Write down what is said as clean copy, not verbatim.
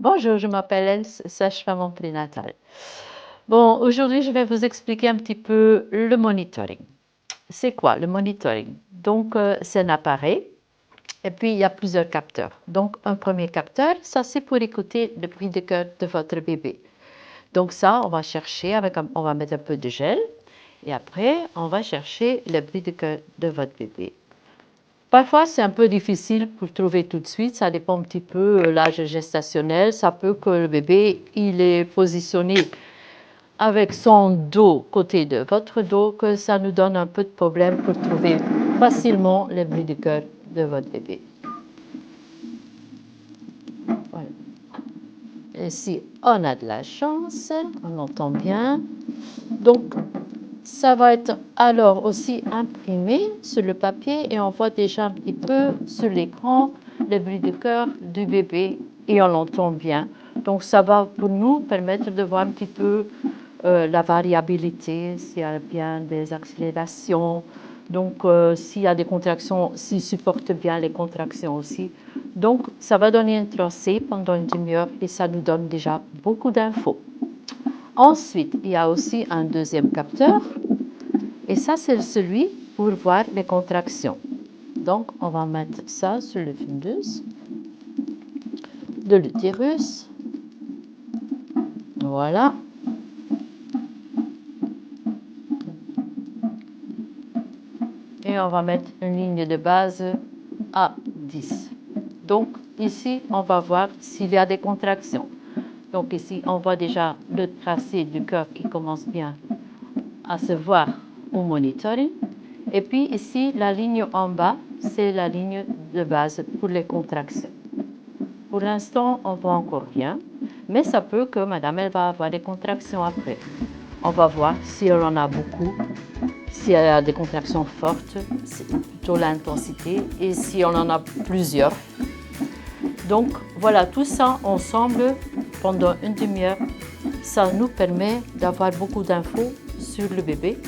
Bonjour, je m'appelle Else, sage-femme en prénatal. Bon, aujourd'hui, je vais vous expliquer un petit peu le monitoring. C'est quoi le monitoring? Donc, c'est un appareil et puis il y a plusieurs capteurs. Donc, un premier capteur, ça c'est pour écouter le bruit de cœur de votre bébé. Donc ça, on va chercher on va mettre un peu de gel et après, on va chercher le bruit de cœur de votre bébé. Parfois, c'est un peu difficile pour trouver tout de suite. Ça dépend un petit peu de l'âge gestationnel. Ça peut que le bébé, il est positionné avec son dos côté de votre dos, que ça nous donne un peu de problème pour trouver facilement le bruit du cœur de votre bébé. Voilà. Et si on a de la chance, on entend bien. Donc, ça va être alors aussi imprimé sur le papier et on voit déjà un petit peu sur l'écran le bruit de cœur du bébé et on l'entend bien. Donc ça va pour nous permettre de voir un petit peu la variabilité, s'il y a bien des accélérations, donc s'il y a des contractions, s'il supporte bien les contractions aussi. Donc ça va donner un tracé pendant une demi-heure et ça nous donne déjà beaucoup d'infos. Ensuite, il y a aussi un deuxième capteur et ça, c'est celui pour voir les contractions. Donc, on va mettre ça sur le fundus de l'utérus. Voilà. Et on va mettre une ligne de base à 10. Donc, ici, on va voir s'il y a des contractions. Donc, ici, on voit déjà le tracé du cœur qui commence bien à se voir au monitoring. Et puis ici, la ligne en bas, c'est la ligne de base pour les contractions. Pour l'instant, on voit encore rien, mais ça peut que madame, elle va avoir des contractions après. On va voir si elle en a beaucoup, si elle a des contractions fortes, c'est plutôt l'intensité, et si on en a plusieurs. Donc voilà, tout ça ensemble, pendant une demi-heure, ça nous permet d'avoir beaucoup d'infos sur le bébé